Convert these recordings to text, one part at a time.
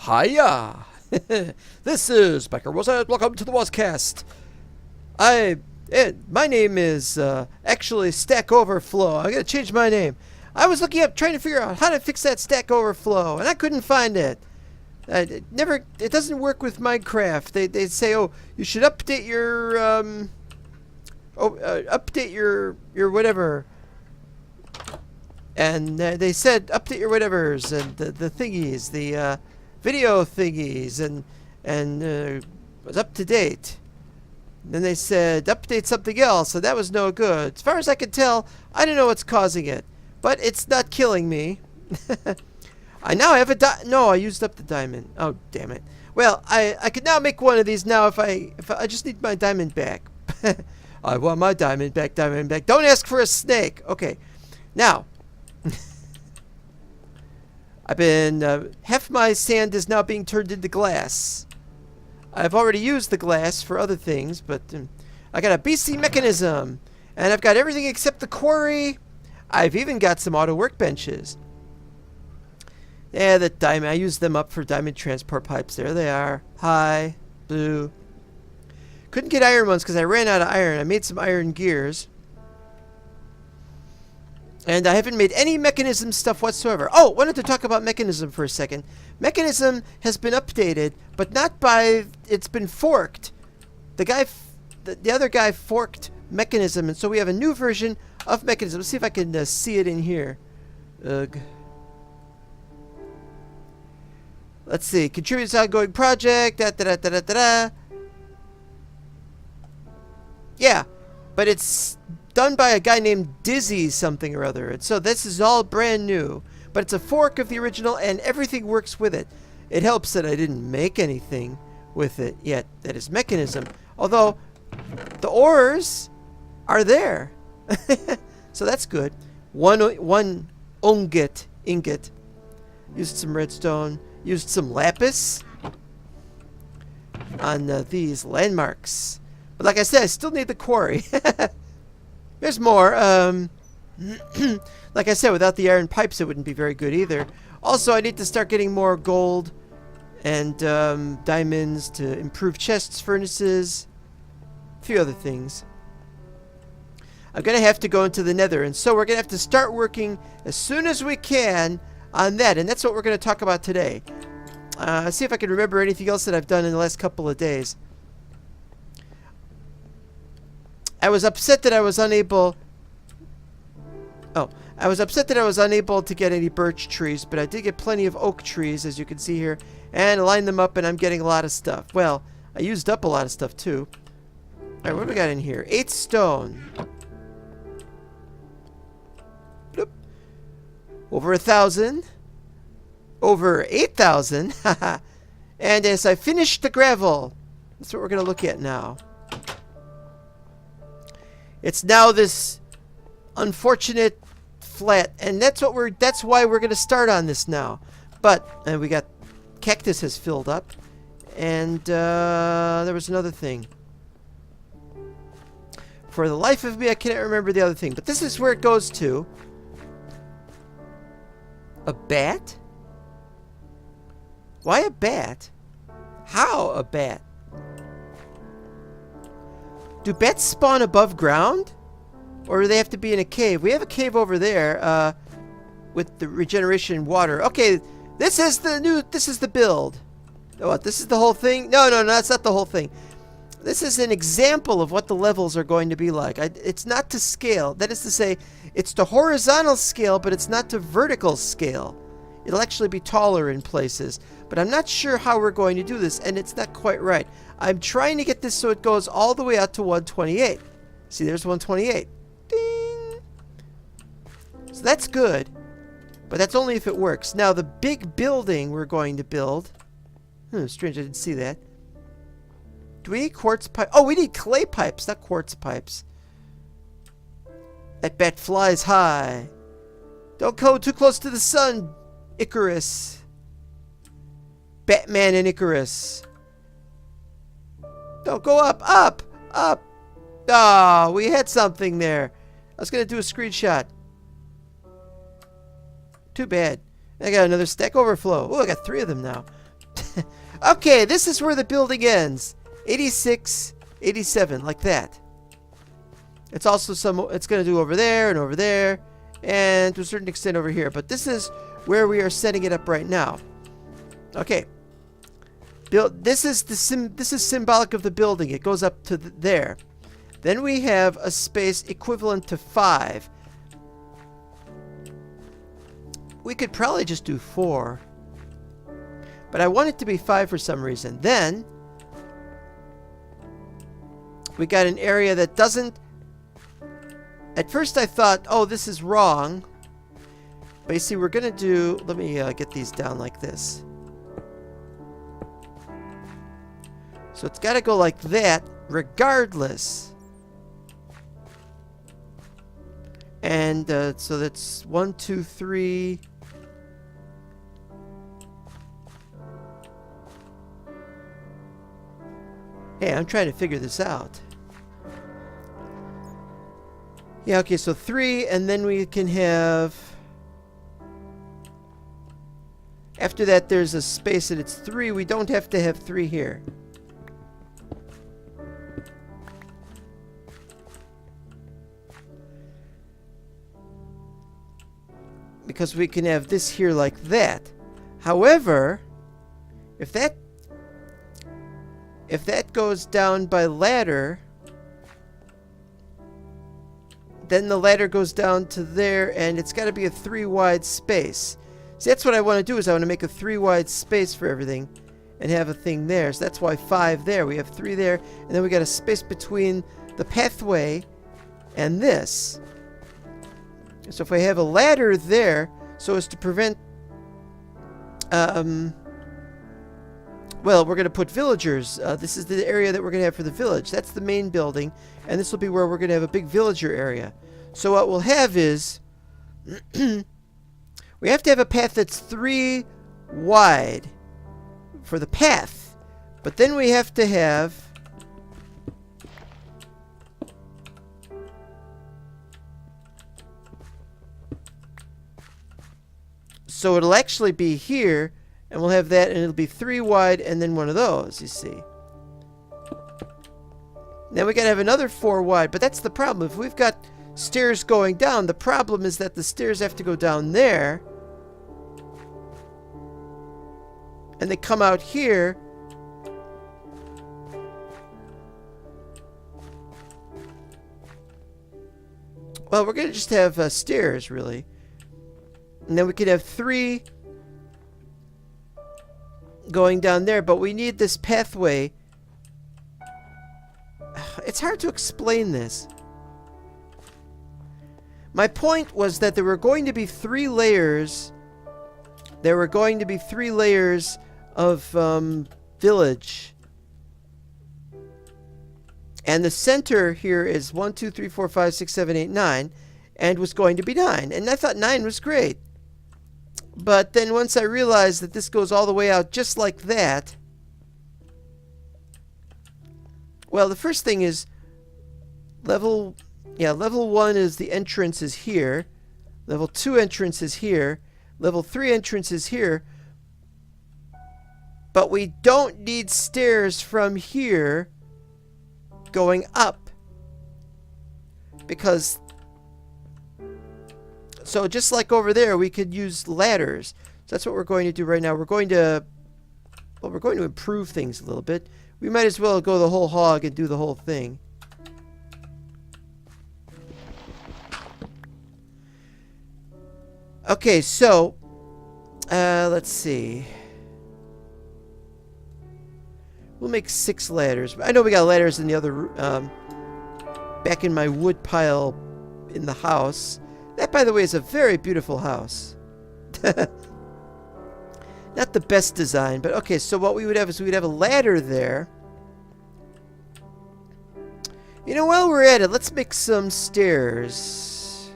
Hiya! This is Becker Wozat. Welcome to the Wozcast. My name is actually Stack Overflow. I gotta change my name. I was looking up trying to figure out how to fix that Stack Overflow, and I couldn't find it. It doesn't work with Minecraft. They say, oh, you should update your update your whatever. And they said update your whatevers and the thingies, the video thingies, and was up to date. Then they said update something else, and that was no good. As far as I can tell, I don't know what's causing it, but it's not killing me. I now have a no, I used up the diamond. Oh, damn it. Well, I could now make one of these now if I just need my diamond back. I want my diamond back, diamond back. Don't ask for a snake. Okay. Now, I've been, half my sand is now being turned into glass. I've already used the glass for other things, but I got a BC mechanism, and I've got everything except the quarry. I've even got some auto workbenches. Yeah, the diamond, I used them up for diamond transport pipes. There they are. Hi, blue. Couldn't get iron ones because I ran out of iron. I made some iron gears. And I haven't made any mechanism stuff whatsoever. Oh, wanted to talk about mechanism for a second. Mechanism has been updated, but not by... It's been forked. The other guy forked mechanism, and so we have a new version of mechanism. Let's see if I can see it in here. Ugh. Let's see. Contributes to ongoing project. Yeah, but it's done by a guy named Dizzy something or other. And so this is all brand new. But it's a fork of the original, and everything works with it. It helps that I didn't make anything with it yet. That is mechanism. Although, the ores are there. So that's good. One ingot. Used some redstone. Used some lapis on these landmarks. But like I said, I still need the quarry. There's more. Like I said, without the iron pipes, it wouldn't be very good either. Also, I need to start getting more gold and diamonds to improve chests, furnaces, a few other things. I'm going to have to go into the nether, and so we're going to have to start working as soon as we can on that, and that's what we're going to talk about today. See if I can remember anything else that I've done in the last couple of days. I was upset that I was unable... Oh, I was upset that I was unable to get any birch trees, but I did get plenty of oak trees, as you can see here, and I lined them up, and I'm getting a lot of stuff. Well, I used up a lot of stuff, too. Alright, what do we got in here? 8 stone. Bloop. Over 1,000. Over 8,000. And as I finish the gravel, that's what we're going to look at now. It's now this unfortunate flat, and that's why we're going to start on this now. But we got cactus has filled up, and there was another thing. For the life of me, I can't remember the other thing, but this is where it goes to. A bat? Why a bat? How a bat? Do bats spawn above ground? Or do they have to be in a cave? We have a cave over there, with the regeneration water. Okay, this is the build. Oh, what, this is the whole thing? No, that's not the whole thing. This is an example of what the levels are going to be like. It's not to scale. That is to say, it's to horizontal scale, but it's not to vertical scale. It'll actually be taller in places. But I'm not sure how we're going to do this, and it's not quite right. I'm trying to get this so it goes all the way out to 128. See, there's 128. Ding! So that's good. But that's only if it works. Now, the big building we're going to build... strange, I didn't see that. Do we need quartz pipes? Oh, we need clay pipes, not quartz pipes. That bat flies high. Don't go too close to the sun, Icarus. Batman and Icarus. Don't go up, up, up. Oh, we had something there. I was going to do a screenshot. Too bad. I got another stack overflow. Oh, I got 3 of them now. Okay, this is where the building ends. 86, 87, like that. It's also it's going to do over there and over there, and to a certain extent over here. But this is where we are setting it up right now. Okay. This is symbolic of the building. It goes up to there. Then we have a space equivalent to 5. We could probably just do 4. But I want it to be 5 for some reason. Then we got an area that doesn't... At first I thought, oh, this is wrong. But you see, we're going to do... Let me get these down like this. So it's got to go like that, regardless. And so that's 1, 2, 3... Hey, I'm trying to figure this out. Yeah, okay, so 3, and then we can have... After that, there's a space, and it's 3. We don't have to have 3 here. Because we can have this here like that. However, if that goes down by ladder, then the ladder goes down to there, and it's got to be a 3 wide space. See, that's what I want to do, is I want to make a 3 wide space for everything and have a thing there. So that's why 5 there. We have 3 there, and then we got a space between the pathway and this. So if I have a ladder there, so as to prevent... well, we're going to put villagers. This is the area that we're going to have for the village. That's the main building, and this will be where we're going to have a big villager area. So what we'll have is... we have to have a path that's 3 wide for the path. But then we have to have... So it'll actually be here, and we'll have that, and it'll be 3 wide, and then one of those, you see. Then we gotta have another 4 wide, but that's the problem. If we've got stairs going down, the problem is that the stairs have to go down there, and they come out here. Well, we're gonna just have stairs, really. And then we could have 3 going down there, but we need this pathway. It's hard to explain this. My point was that there were going to be 3 layers. There were going to be 3 layers of village. And the center here is 1, 2, 3, 4, 5, 6, 7, 8, 9. And was going to be 9. And I thought 9 was great. But then once I realized that this goes all the way out just like that... Well, the first thing is... Level 1 is the entrance is here. Level 2 entrance is here. Level 3 entrance is here. But we don't need stairs from here going up. Because... So just like over there, we could use ladders. So that's what we're going to do right now. We're going to... Well, we're going to improve things a little bit. We might as well go the whole hog and do the whole thing. Okay, so... let's see. We'll make 6 ladders. I know we got ladders in the other... back in my wood pile in the house. That, by the way, is a very beautiful house. Not the best design, but okay, so what we would have is we would have a ladder there. You know, while we're at it, let's make some stairs.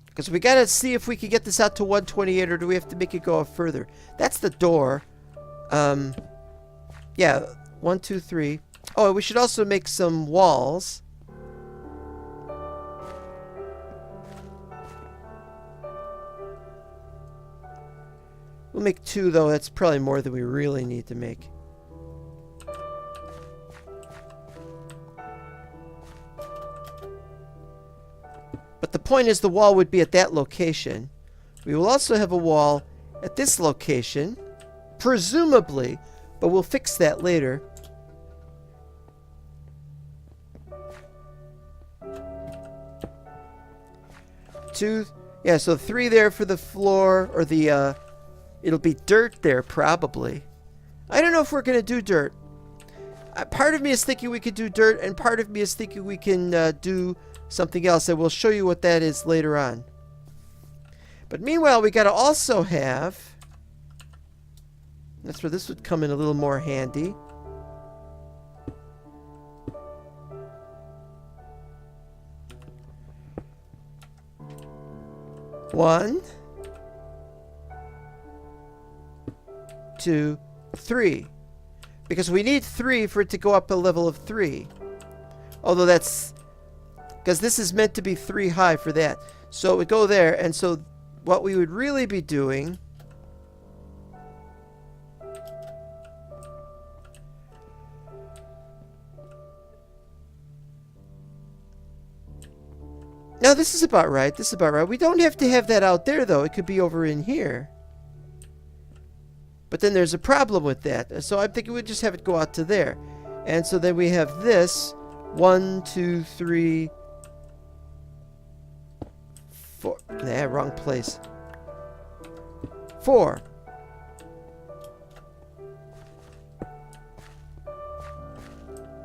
Because we gotta see if we can get this out to 128, or do we have to make it go up further? That's the door. Yeah, 1, 2, 3. Oh, we should also make some walls. We'll make 2, though. That's probably more than we really need to make. But the point is the wall would be at that location. We will also have a wall at this location, presumably, but we'll fix that later. Yeah, so 3 there for the floor, or the, it'll be dirt there, probably. I don't know if we're going to do dirt. Part of me is thinking we could do dirt, and part of me is thinking we can do something else, and we'll show you what that is later on. But meanwhile, we got to also have... That's where this would come in a little more handy. One, 2, 3. Because we need 3 for it to go up a level of 3. Although that's... Because this is meant to be 3 high for that. So it would go there. And so what we would really be doing... No, this is about right. This is about right. We don't have to have that out there, though. It could be over in here. But then there's a problem with that. So I'm thinking we'd just have it go out to there. And so then we have this. 1, 2, 3, 4. Nah, wrong place. 4.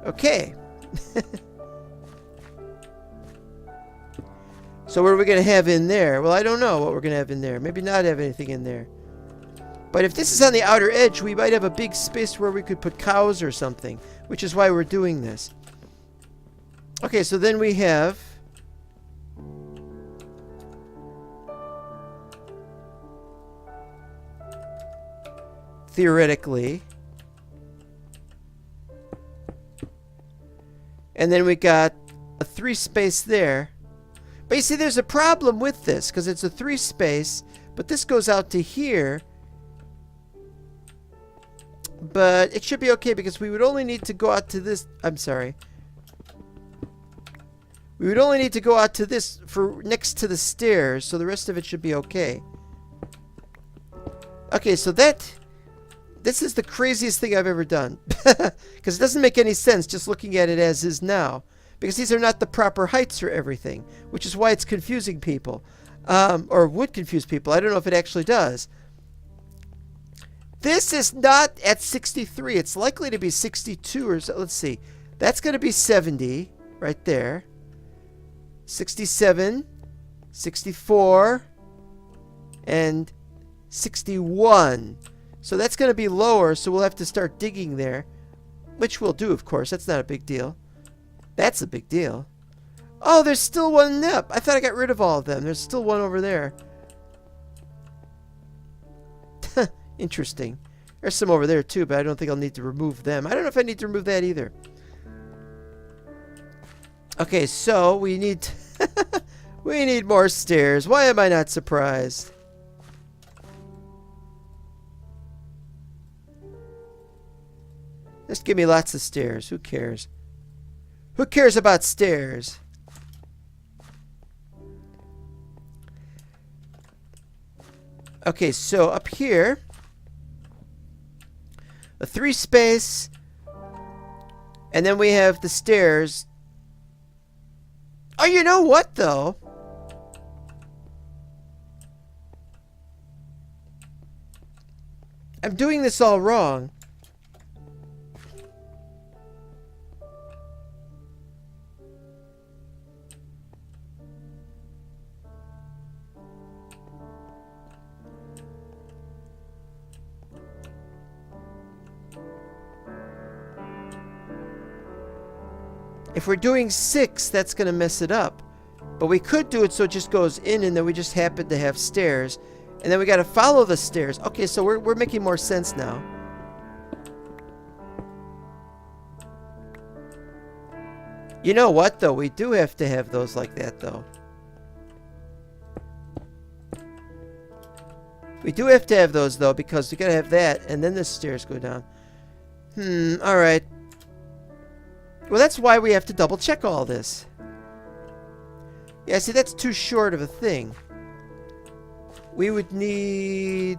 Okay. So what are we going to have in there? Well, I don't know what we're going to have in there. Maybe not have anything in there. But if this is on the outer edge, we might have a big space where we could put cows or something, which is why we're doing this. Okay, so then we have... Theoretically. And then we got a 3 space there. But you see, there's a problem with this, because it's a 3 space, but this goes out to here. But it should be okay, because we would only need to go out to this... I'm sorry. We would only need to go out to this for next to the stairs, so the rest of it should be okay. Okay, so this is the craziest thing I've ever done. Because it doesn't make any sense just looking at it as is now. Because these are not the proper heights for everything, which is why it's confusing people. Or would confuse people. I don't know if it actually does. This is not at 63. It's likely to be 62 or so. Let's see. That's going to be 70 right there. 67, 64, and 61. So that's going to be lower, so we'll have to start digging there. Which we'll do, of course. That's not a big deal. That's a big deal. Oh, there's still one nip. I thought I got rid of all of them. There's still one over there. Interesting. There's some over there too, but I don't think I'll need to remove them. I don't know if I need to remove that either. Okay, so we need we need more stairs. Why am I not surprised? Just give me lots of stairs. Who cares? Who cares about stairs? Okay, so up here, a 3 space, and then we have the stairs. Oh, you know what, though? I'm doing this all wrong. If we're doing 6, that's going to mess it up. But we could do it so it just goes in and then we just happen to have stairs. And then we got to follow the stairs. Okay, so we're making more sense now. You know what, though? We do have to have those like that, though. We do have to have those, though, because we gotta have that, and then the stairs go down. Alright. Well, that's why we have to double check all this. Yeah, see, that's too short of a thing. We would need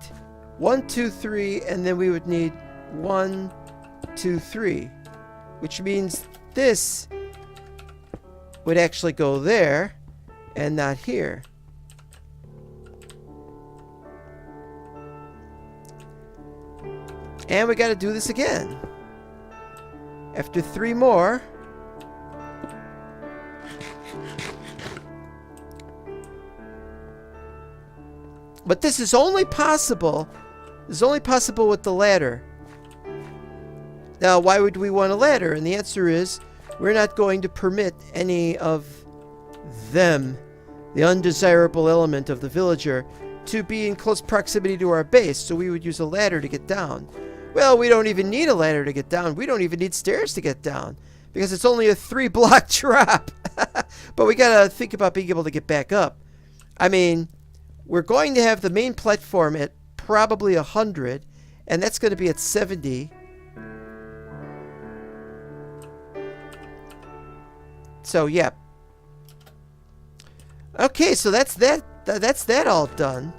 1, 2, 3, and then we would need 1, 2, 3. Which means this would actually go there, and not here. And we gotta do this again. After 3 more. But this is only possible. This is only possible with the ladder. Now, why would we want a ladder? And the answer is, we're not going to permit any of them, the undesirable element of the villager, to be in close proximity to our base, so we would use a ladder to get down. Well, we don't even need a ladder to get down. We don't even need stairs to get down, because it's only a 3-block drop. But we gotta think about being able to get back up. I mean, we're going to have the main platform at probably 100, and that's going to be at 70. So, yeah. Okay, so that's that all done.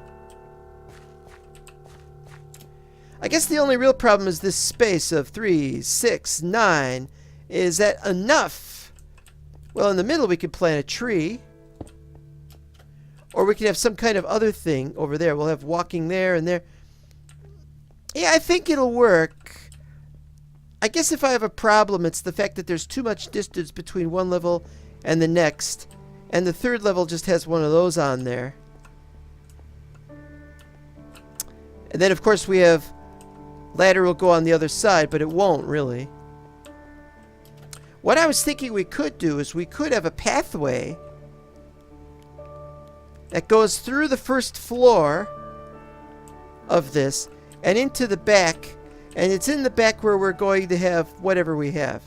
I guess the only real problem is this space of 3, 6, 9. Is that enough? Well, in the middle we could plant a tree. Or we could have some kind of other thing over there. We'll have walking there and there. Yeah, I think it'll work. I guess if I have a problem, it's the fact that there's too much distance between one level and the next. And the third level just has one of those on there. And then, of course, we have ladder will go on the other side, but it won't, really. What I was thinking we could do is we could have a pathway that goes through the first floor of this and into the back, and it's in the back where we're going to have whatever we have.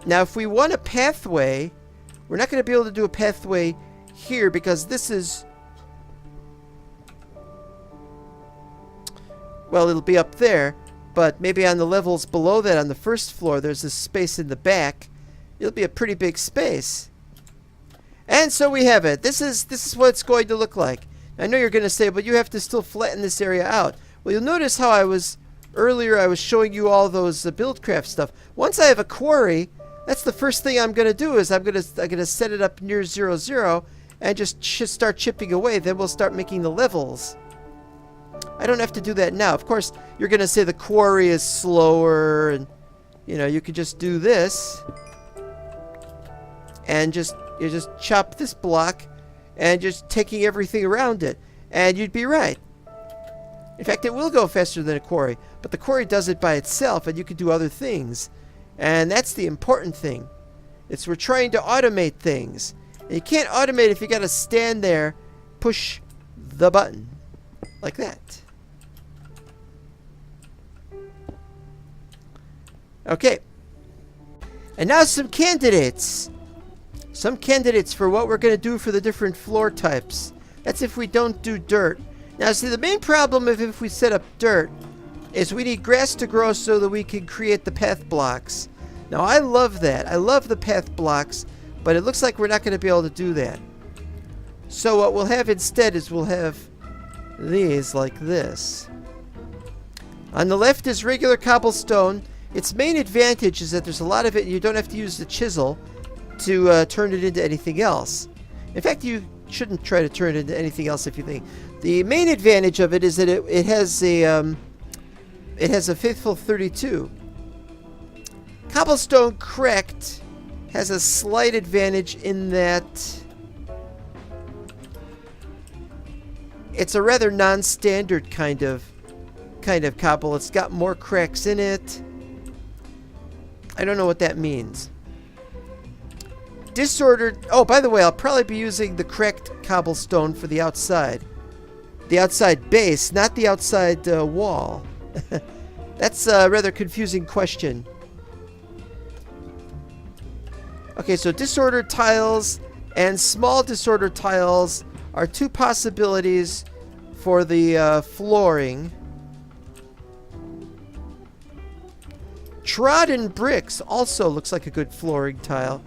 Now, if we want a pathway, we're not going to be able to do a pathway here because this is, well, it'll be up there, but maybe on the levels below that on the first floor there's this space in the back. It'll be a pretty big space. And so we have it. This is what it's going to look like. I know you're going to say, but you have to still flatten this area out. Well, you'll notice how I was showing you all those buildcraft stuff. Once I have a quarry, that's the first thing I'm going to do is I'm going to set it up near 0, 0 and just start chipping away. Then we'll start making the levels. I don't have to do that now. Of course, you're going to say the quarry is slower, and you could just do this and you just chop this block and just taking everything around it, and you'd be right. In fact, it will go faster than a quarry, but the quarry does it by itself, and you can do other things, and that's the important thing. We're trying to automate things, and you can't automate if you got to stand there, push the button like that. Okay, and now some candidates. Some candidates for what we're going to do for the different floor types. That's if we don't do dirt. Now, see, the main problem if we set up dirt is we need grass to grow so that we can create the path blocks. Now, I love that. I love the path blocks, but it looks like we're not going to be able to do that. So what we'll have instead is we'll have these like this. On the left is regular cobblestone. Its main advantage is that there's a lot of it and you don't have to use the chisel to turn it into anything else. In fact, you shouldn't try to turn it into anything else if you think. The main advantage of it is that it has a faithful 32. Cobblestone Cracked has a slight advantage in that it's a rather non-standard kind of cobble. It's got more cracks in it. I don't know what that means. Disordered. Oh, by the way, I'll probably be using the cracked cobblestone for the outside. The outside base, not the outside wall. That's a rather confusing question. Okay, so disordered tiles and small disordered tiles are two possibilities for the flooring. Trodden bricks also looks like a good flooring tile.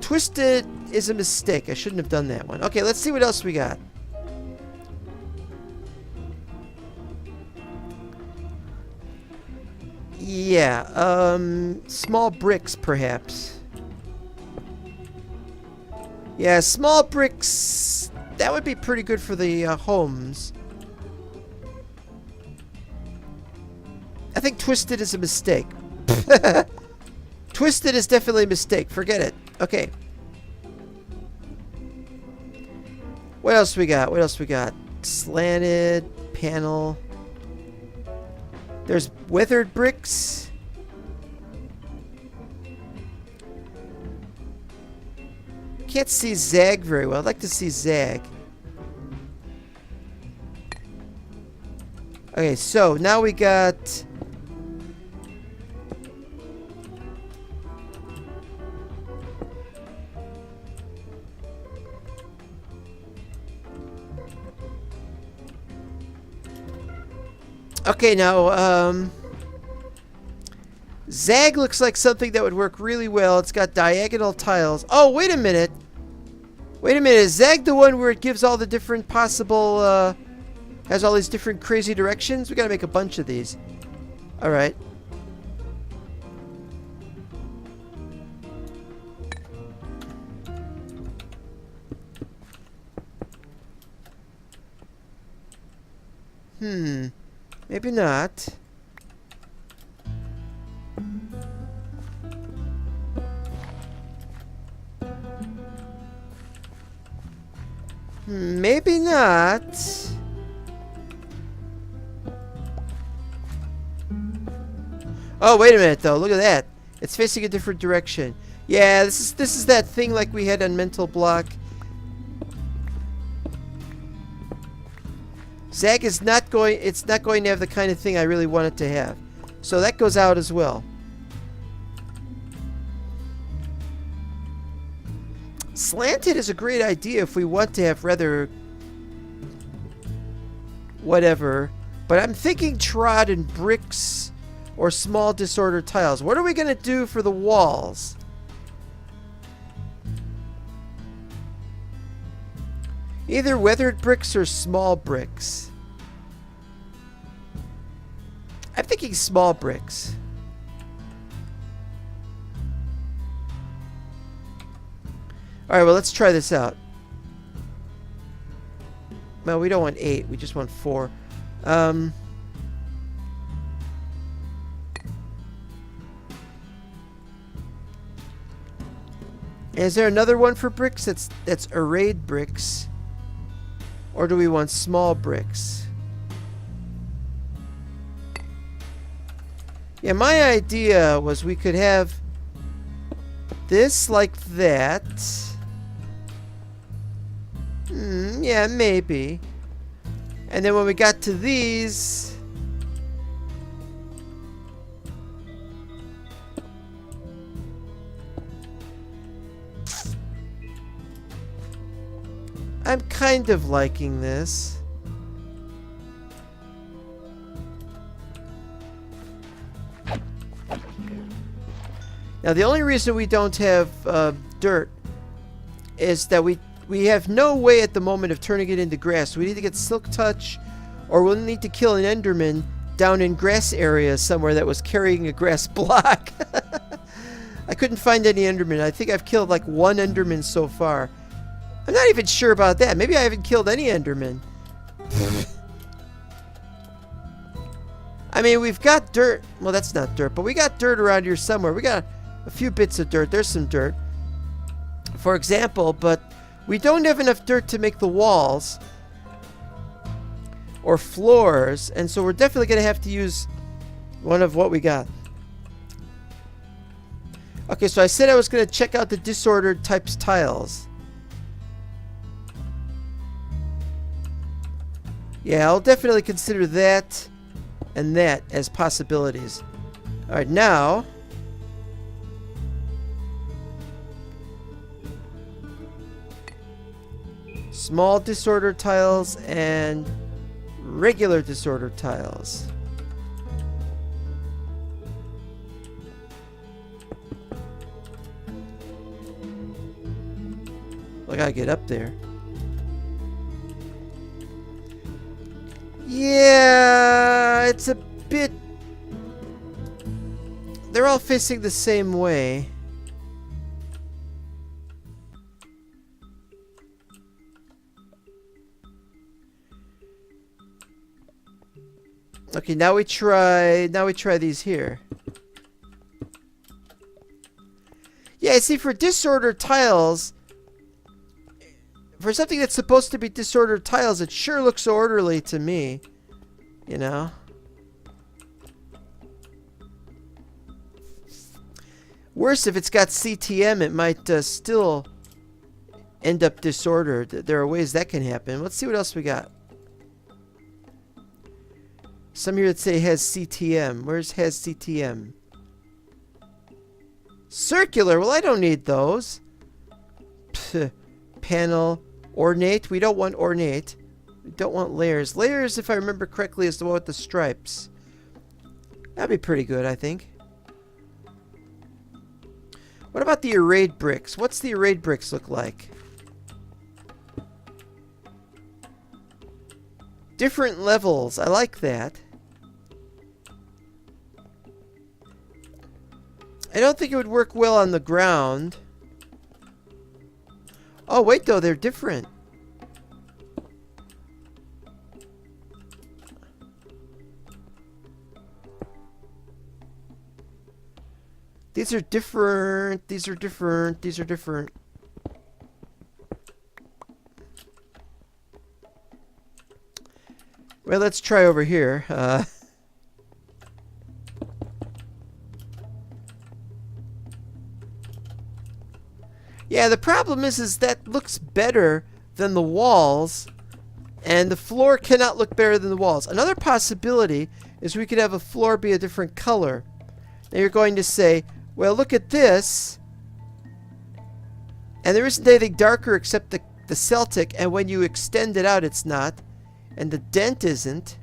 Twisted is a mistake. I shouldn't have done that one. Okay, let's see what else we got. Yeah, small bricks perhaps. Yeah, small bricks, that would be pretty good for the homes. I think twisted is a mistake. Twisted is definitely a mistake. Forget it. Okay. What else we got? What else we got? Slanted panel. There's weathered bricks. Can't see zag very well. I'd like to see zag. Okay, so now we got... Okay, now, zag looks like something that would work really well. It's got diagonal tiles. Oh, wait a minute. Wait a minute. Is zag the one where it gives all the different possible, has all these different crazy directions? We gotta make a bunch of these. Alright. Maybe not. Maybe not. Oh, wait a minute though. Look at that. It's facing a different direction. Yeah, this is that thing like we had on mental block. Zag is not going, it's not going to have the kind of thing I really want it to have. So that goes out as well. Slanted is a great idea if we want to have rather whatever. But I'm thinking trodden bricks or small disordered tiles. What are we going to do for the walls? Either weathered bricks or small bricks. I'm thinking small bricks. Alright, well, let's try this out. Well, we don't want 8. We just want 4. Is there another one for bricks that's arrayed bricks? Or do we want small bricks? Yeah, my idea was we could have this like that. Yeah, maybe. And then when we got to these... I'm kind of liking this. Now, the only reason we don't have dirt is that we have no way at the moment of turning it into grass. We need to get Silk Touch, or we'll need to kill an Enderman down in grass area somewhere that was carrying a grass block. I couldn't find any Enderman. I think I've killed like 1 Enderman so far. I'm not even sure about that. Maybe I haven't killed any Enderman. I mean, we've got dirt. Well, that's not dirt, but we got dirt around here somewhere. We got a few bits of dirt. There's some dirt, for example, but we don't have enough dirt to make the walls or floors, and so we're definitely going to have to use one of what we got. Okay, so I said I was going to check out the disordered types tiles. Yeah, I'll definitely consider that and that as possibilities. Alright, now... small disordered tiles and regular disordered tiles. I gotta get up there. Yeah, it's a bit... They're all facing the same way. Okay, now we try these here. Yeah, see, for disordered tiles, for something that's supposed to be disordered tiles, it sure looks orderly to me. You know? Worse, if it's got CTM, it might still end up disordered. There are ways that can happen. Let's see what else we got. Some here that say has CTM. Where's has CTM? Circular. Well, I don't need those. Panel. Ornate. We don't want ornate. We don't want layers. Layers, if I remember correctly, is the one with the stripes. That'd be pretty good, I think. What about the arrayed bricks? What's the arrayed bricks look like? Different levels. I like that. I don't think it would work well on the ground. Oh, wait, though. They're different. These are different. These are different. These are different. Well, let's try over here. Yeah, the problem is that looks better than the walls, and the floor cannot look better than the walls. Another possibility is we could have a floor be a different color. Now you're going to say, well, look at this, and there isn't anything darker except the Celtic, and when you extend it out, it's not, and the dent isn't.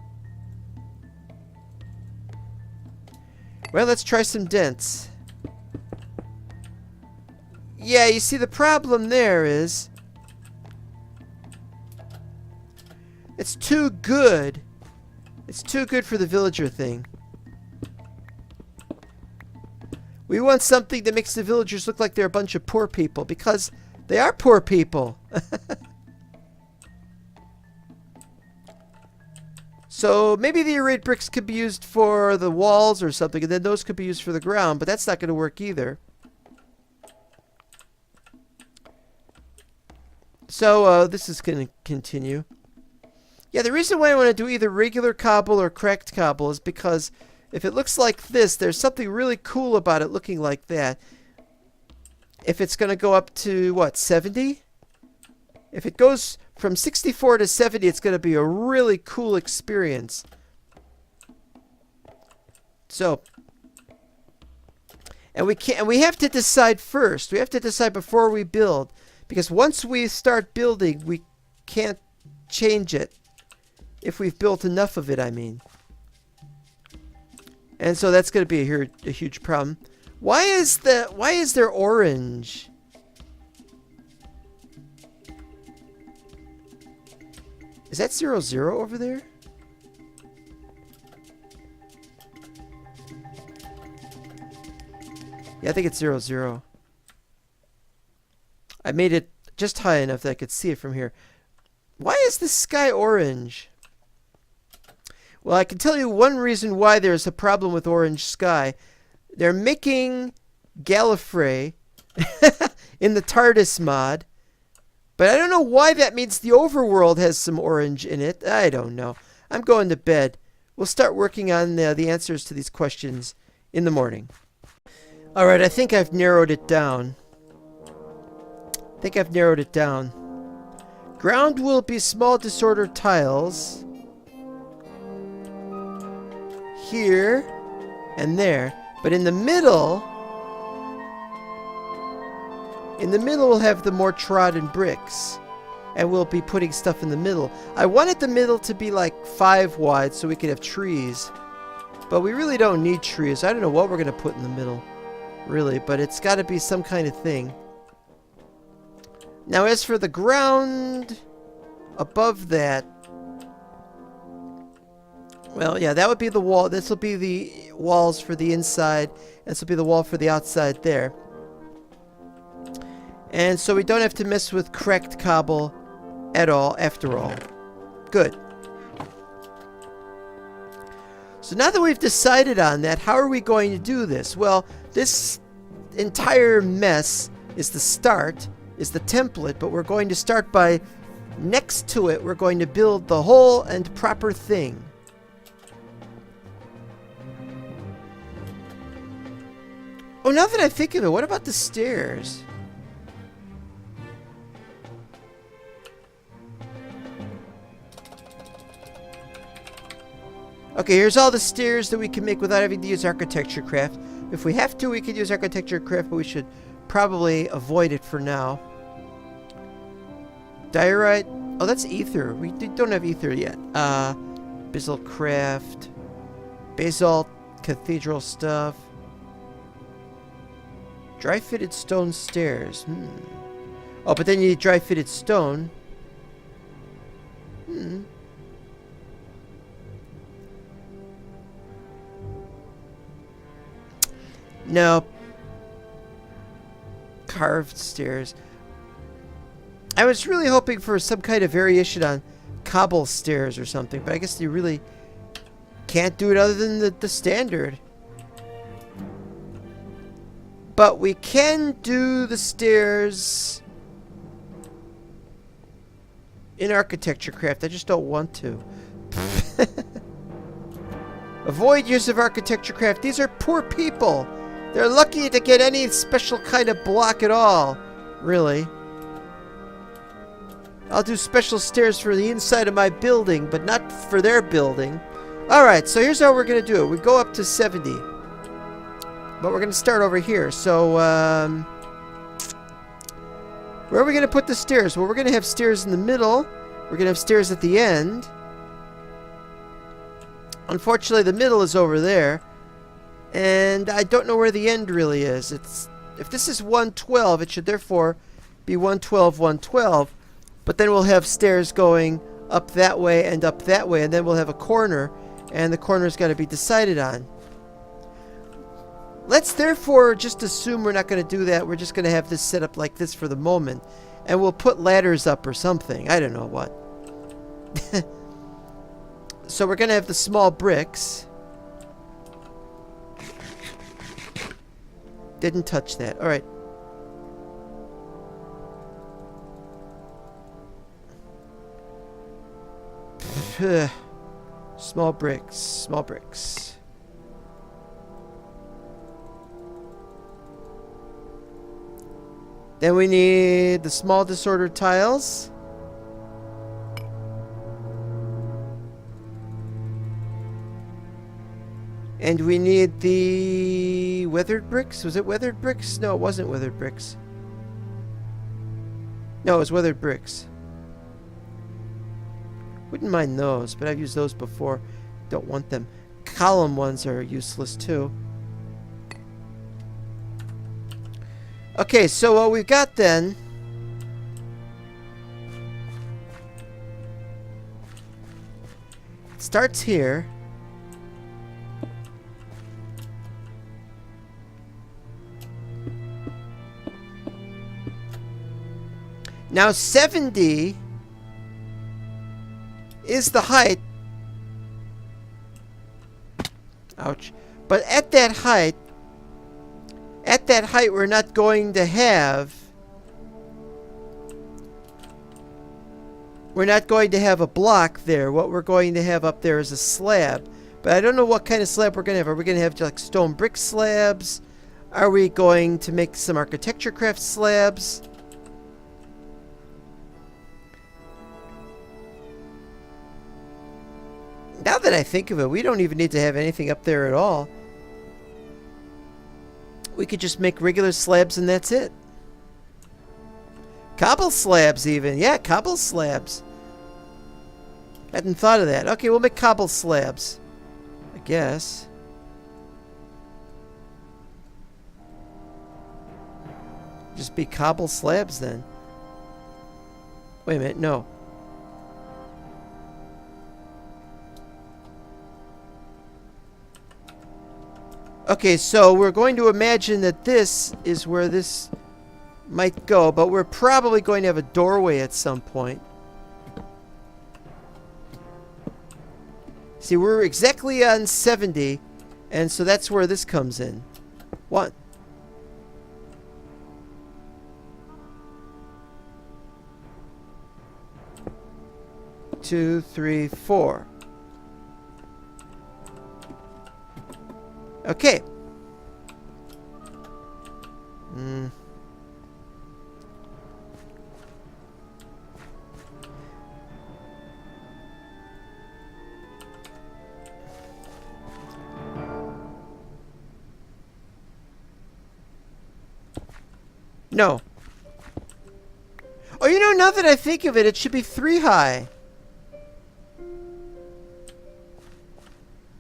Well, let's try some dents. Yeah, you see, the problem there is it's too good. It's too good for the villager thing. We want something that makes the villagers look like they're a bunch of poor people, because they are poor people. So maybe the arrayed bricks could be used for the walls or something, and then those could be used for the ground, but that's not going to work either. So this is going to continue. Yeah, the reason why I want to do either regular cobble or cracked cobble is because if it looks like this, there's something really cool about it looking like that. If it's going to go up to, what, 70? If it goes from 64 to 70, it's going to be a really cool experience. So, and we have to decide first. We have to decide before we build. Because once we start building, we can't change it. If we've built enough of it, I mean. And so that's going to be a huge problem. Why is there orange? Is that 0, 0 over there? Yeah, I think it's 0, 0. I made it just high enough that I could see it from here. Why is the sky orange? Well, I can tell you one reason why there's a problem with orange sky. They're making Gallifrey in the TARDIS mod. But I don't know why that means the overworld has some orange in it. I don't know. I'm going to bed. We'll start working on the answers to these questions in the morning. Alright, I think I've narrowed it down. Ground will be small disordered tiles. Here and there. But in the middle we'll have the more trodden bricks. and we'll be putting stuff in the middle. I wanted the middle to be like 5 wide so we could have trees. But we really don't need trees. I don't know what we're going to put in the middle, really, but it's got to be some kind of thing. Now, as for the ground above that, well, yeah, that would be the wall. This will be the walls for the inside. This will be the wall for the outside there. And so we don't have to mess with cracked cobble at all, after all. Good. So now that we've decided on that, how are we going to do this? Well, this entire mess is the start, is the template, but we're going to start by, next to it, we're going to build the whole and proper thing. Oh, now that I think of it, what about the stairs? Okay, here's all the stairs that we can make without having to use architecture craft. If we have to, we could use architecture craft, but we should probably avoid it for now. Diorite. Oh, that's ether. We don't have ether yet. Basalt craft. Basalt cathedral stuff. Dry fitted stone stairs. Oh, but then you need dry fitted stone. No. Carved stairs. I was really hoping for some kind of variation on cobble stairs or something, but I guess you really can't do it other than the standard. But we can do the stairs in architecture craft. I just don't want to. Avoid use of architecture craft. These are poor people. They're lucky to get any special kind of block at all. Really. I'll do special stairs for the inside of my building, but not for their building. Alright, so here's how we're going to do it. We go up to 70. But we're going to start over here. So, where are we going to put the stairs? Well, we're going to have stairs in the middle. We're going to have stairs at the end. Unfortunately, the middle is over there. And I don't know where the end really is. If this is 112, it should therefore be 112, 112. But then we'll have stairs going up that way and up that way. And then we'll have a corner. And the corner's got to be decided on. Let's therefore just assume we're not going to do that. We're just going to have this set up like this for the moment. And we'll put ladders up or something. I don't know what. So we're going to have the small bricks. Didn't touch that. Alright. Small bricks. Small bricks. Then we need the small disordered tiles. And we need the weathered bricks. Was it weathered bricks? No, it wasn't weathered bricks. No, it was weathered bricks. Wouldn't mind those, but I've used those before. Don't want them. Column ones are useless too. Okay, so what we've got then starts here. Now 70 is the height. Ouch. But at that height, we're not going to have a block there. What we're going to have up there is a slab. But I don't know what kind of slab we're going to have. Are we going to have like stone brick slabs? Are we going to make some architecture craft slabs? Now that I think of it, we don't even need to have anything up there at all. We could just make regular slabs and that's it. Cobble slabs even. Yeah, cobble slabs. Hadn't thought of that. Okay, we'll make cobble slabs, I guess. Just be cobble slabs then. Wait a minute, no. Okay, so we're going to imagine that this is where this might go, but we're probably going to have a doorway at some point. See, we're exactly on 70, and so that's where this comes in. 1. 2, 3, 4. Okay. No. Oh, you know, now that I think of it, it should be 3 high.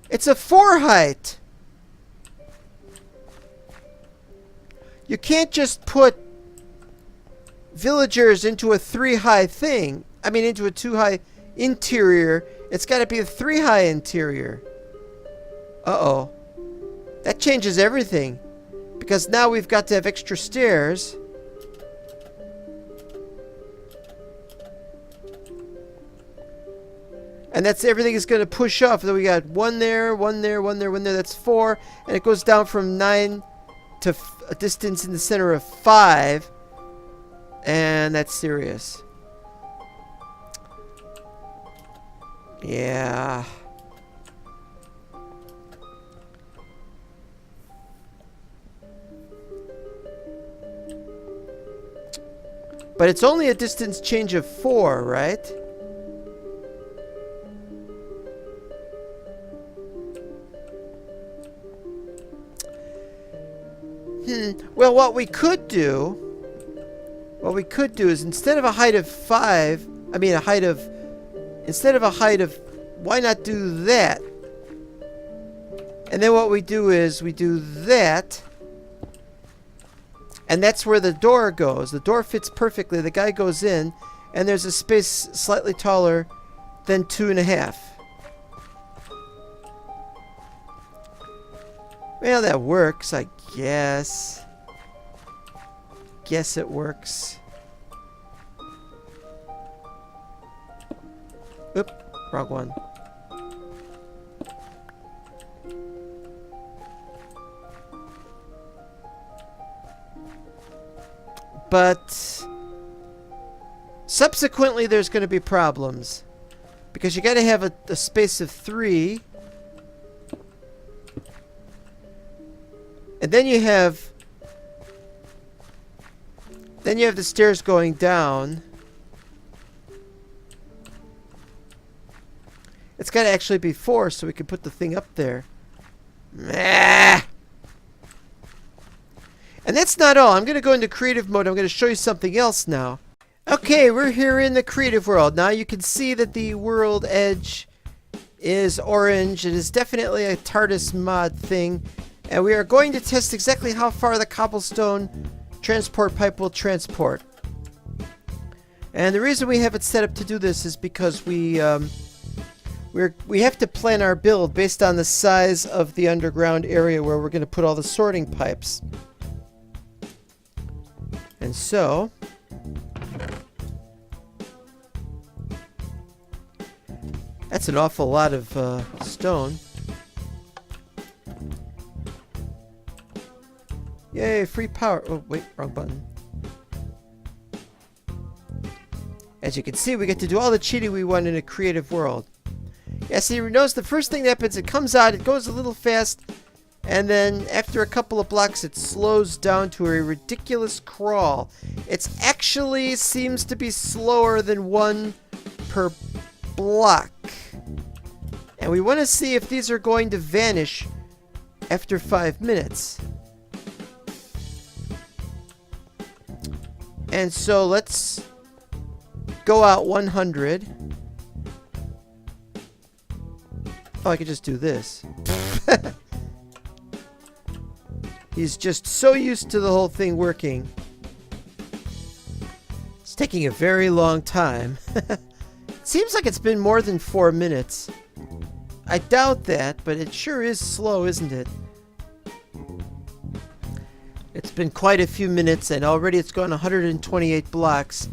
It's a 4 height. You can't just put villagers into a 3 high thing. I mean, into a 2 high interior. It's got to be a 3 high interior. Uh-oh. That changes everything. Because now we've got to have extra stairs. And that's everything is going to push off. So we got 1 there, 1 there, 1 there, 1 there. That's 4. And it goes down from 9 to a distance in the center of 5. And that's serious. Yeah. But it's only a distance change of 4, right? Well, what we could do is instead of a height of 5, instead of a height of, why not do that? And then what we do is we do that, and that's where the door goes. The door fits perfectly. The guy goes in, and there's a space slightly taller than 2.5. Well, that works, I guess. Guess it works. Oop, wrong one. But subsequently there's going to be problems. Because you got to have a space of 3. And then you have the stairs going down. It's got to actually be 4 so we can put the thing up there. Meh. And that's not all. I'm going to go into creative mode. I'm going to show you something else now. Okay, we're here in the creative world. Now you can see that the world edge is orange. It is definitely a TARDIS mod thing. And we are going to test exactly how far the cobblestone transport pipe will transport. And the reason we have it set up to do this is because we have to plan our build based on the size of the underground area where we're going to put all the sorting pipes. And so that's an awful lot of stone. Yay, free power. Oh, wait, wrong button. As you can see, we get to do all the cheating we want in a creative world. Yeah, see, notice the first thing that happens, it comes out, it goes a little fast, and then after a couple of blocks, it slows down to a ridiculous crawl. It actually seems to be slower than 1 per block. And we want to see if these are going to vanish after 5 minutes. And so let's go out 100. Oh, I could just do this. He's just so used to the whole thing working. It's taking a very long time. It seems like it's been more than 4 minutes. I doubt that, but it sure is slow, isn't it? It's been quite a few minutes, and already it's gone 128 blocks.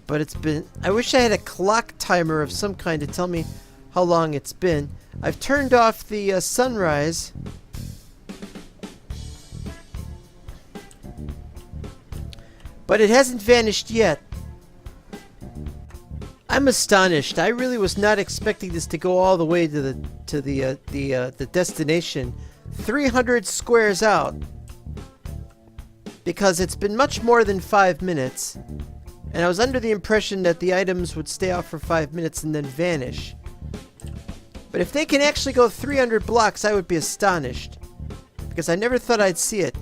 But it's been... I wish I had a clock timer of some kind to tell me how long it's been. I've turned off the sunrise. But it hasn't vanished yet. I'm astonished. I really was not expecting this to go all the way to the destination. 300 squares out. Because it's been much more than 5 minutes. And I was under the impression that the items would stay out for 5 minutes and then vanish. But if they can actually go 300 blocks, I would be astonished. Because I never thought I'd see it.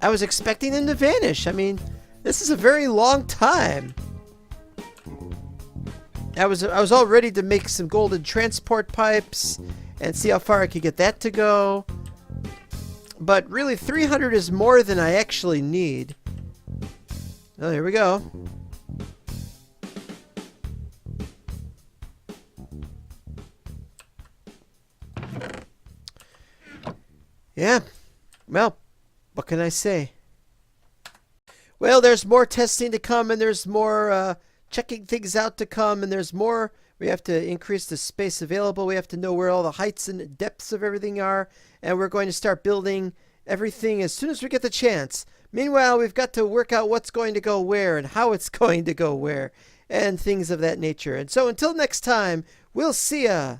I was expecting them to vanish. I mean, this is a very long time. I was all ready to make some golden transport pipes and see how far I could get that to go. But really, 300 is more than I actually need. Oh, here we go. Yeah. Well, what can I say? Well, there's more testing to come, and there's more checking things out to come, and there's more. We have to increase the space available. We have to know where all the heights and depths of everything are, and we're going to start building everything as soon as we get the chance. Meanwhile, we've got to work out what's going to go where and how it's going to go where and things of that nature. And so until next time, we'll see ya.